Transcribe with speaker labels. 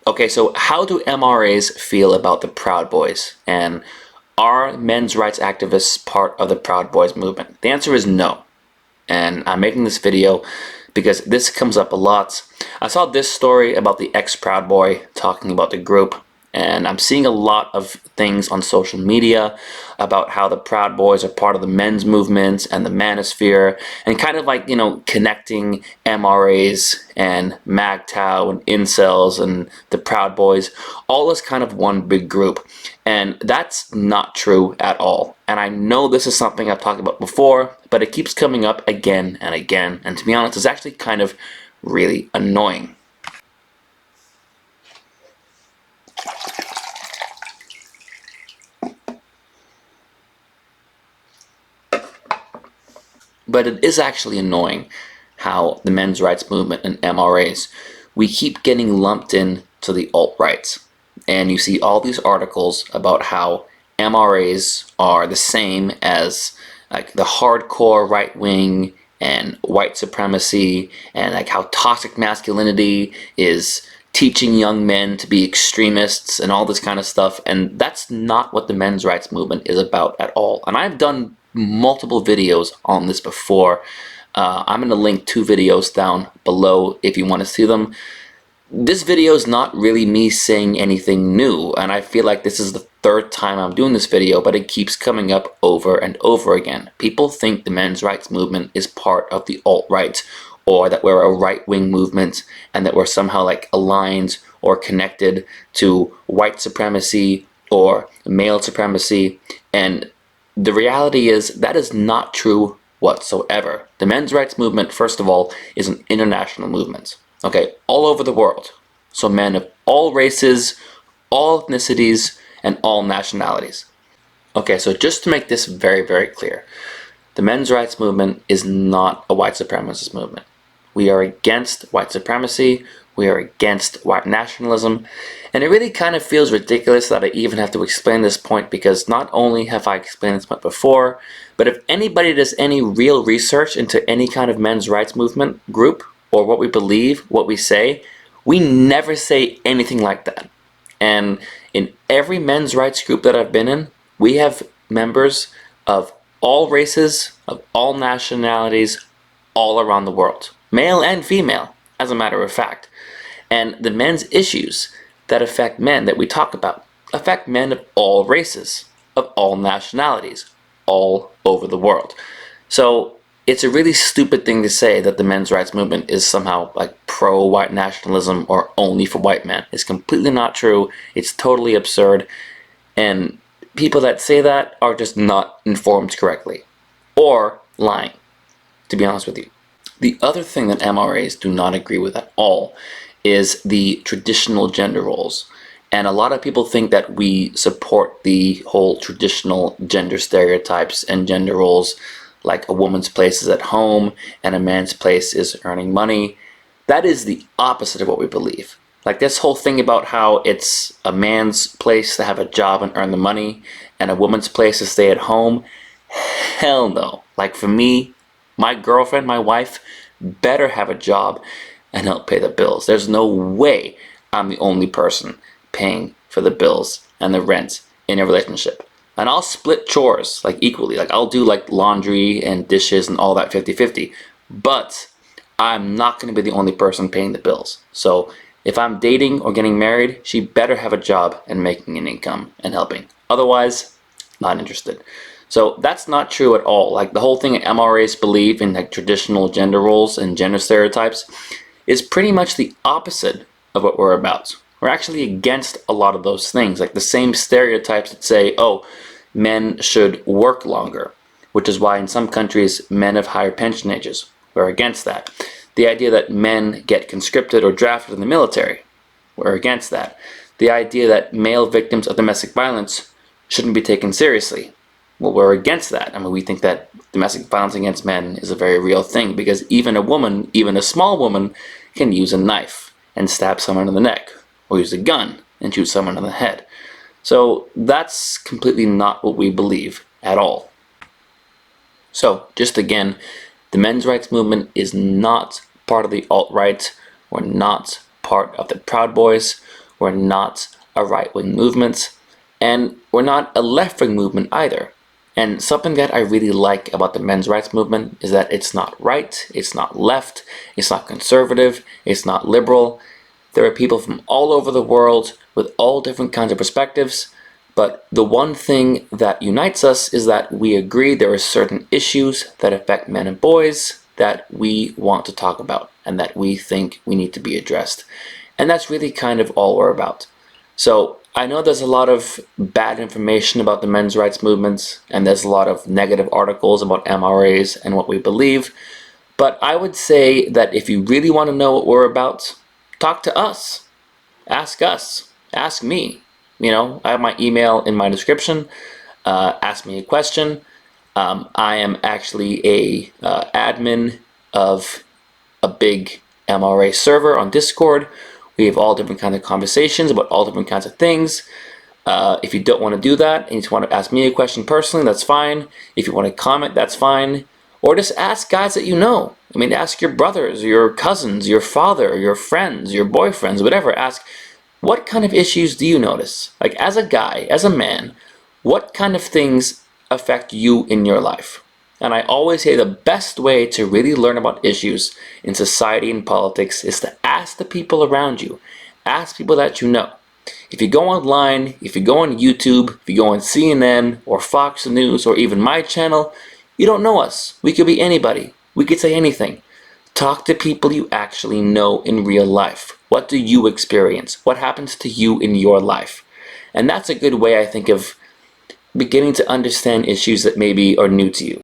Speaker 1: Okay, so how do MRAs feel about the Proud Boys? And are men's rights activists part of the Proud Boys movement? The answer is no. And I'm making this video because this comes up a lot. I saw this story about the ex-Proud Boy talking about the group, and I'm seeing a lot of things on social media about how the Proud Boys are part of the men's movement and the manosphere, and kind of like, connecting MRAs and MAGTOW and incels and the Proud Boys all as kind of one big group. And that's not true at all. And I know this is something I've talked about before, but it keeps coming up again and again. And to be honest, it's actually kind of really annoying. But it is actually annoying how the men's rights movement and MRAs, we keep getting lumped in to the alt-rights. And you see all these articles about how MRAs are the same as like the hardcore right wing and white supremacy, and like how toxic masculinity is teaching young men to be extremists and all this kind of stuff. And that's not what the men's rights movement is about at all. And I've done multiple videos on this before. I'm going to link 2 videos down below if you want to see them. This video is not really me saying anything new, and I feel like this is the 3rd time I'm doing this video, but it keeps coming up over and over again. People think the men's rights movement is part of the alt-right, or that we're a right-wing movement and that we're somehow like aligned or connected to white supremacy or male supremacy. And the reality is that is not true whatsoever. The men's rights movement, first of all, is an international movement. Okay, all over the world. So men of all races, all ethnicities, and all nationalities. Okay, so just to make this very, very clear, the men's rights movement is not a white supremacist movement. We are against white supremacy, we are against white nationalism, and it really kind of feels ridiculous that I even have to explain this point, because not only have I explained this point before, but if anybody does any real research into any kind of men's rights movement group, or what we believe, what we say, we never say anything like that. And in every men's rights group that I've been in, we have members of all races, of all nationalities, all around the world. Male and female, as a matter of fact. And the men's issues that affect men that we talk about affect men of all races, of all nationalities, all over the world. So it's a really stupid thing to say that the men's rights movement is somehow like pro-white nationalism or only for white men. It's completely not true. It's totally absurd. And people that say that are just not informed correctly or lying, to be honest with you. The other thing that MRAs do not agree with at all is the traditional gender roles. And a lot of people think that we support the whole traditional gender stereotypes and gender roles, like a woman's place is at home and a man's place is earning money. That is the opposite of what we believe. Like this whole thing about how it's a man's place to have a job and earn the money and a woman's place to stay at home. Hell no. Like for me, my girlfriend, my wife, better have a job and help pay the bills. There's no way I'm the only person paying for the bills and the rent in a relationship. And I'll split chores like equally. Like I'll do like laundry and dishes and all that 50-50. But I'm not going to be the only person paying the bills. So if I'm dating or getting married, she better have a job and making an income and helping. Otherwise, not interested. So that's not true at all. Like the whole thing that MRAs believe in, like traditional gender roles and gender stereotypes, is pretty much the opposite of what we're about. We're actually against a lot of those things, like the same stereotypes that say, oh, men should work longer, which is why in some countries men have higher pension ages. We're against that. The idea that men get conscripted or drafted in the military, we're against that. The idea that male victims of domestic violence shouldn't be taken seriously, well, we're against that. I mean, we think that domestic violence against men is a very real thing, because even a woman, even a small woman, can use a knife and stab someone in the neck, or use a gun and shoot someone in the head. So that's completely not what we believe at all. So just again, the men's rights movement is not part of the alt-right. We're not part of the Proud Boys. We're not a right-wing movement, and we're not a left-wing movement either. And something that I really like about the men's rights movement is that it's not right, it's not left, it's not conservative, it's not liberal. There are people from all over the world with all different kinds of perspectives, but the one thing that unites us is that we agree there are certain issues that affect men and boys that we want to talk about and that we think we need to be addressed. And that's really kind of all we're about. So I know there's a lot of bad information about the men's rights movements, and there's a lot of negative articles about MRAs and what we believe, but I would say that if you really want to know what we're about, talk to us. Ask me. I have my email in my description. Ask me a question. I am actually a admin of a big MRA server on Discord. We have all different kinds of conversations about all different kinds of things. If you don't want to do that and you just want to ask me a question personally, that's fine. If you want to comment, that's fine. Or just ask guys that you know. I mean, ask your brothers, your cousins, your father, your friends, your boyfriends, whatever. Ask, what kind of issues do you notice? Like, as a guy, as a man, what kind of things affect you in your life? And I always say the best way to really learn about issues in society and politics is to ask the people around you. Ask people that you know. If you go online, if you go on YouTube, if you go on CNN or Fox News or even my channel, you don't know us. We could be anybody. We could say anything. Talk to people you actually know in real life. What do you experience? What happens to you in your life? And that's a good way, I think, of beginning to understand issues that maybe are new to you.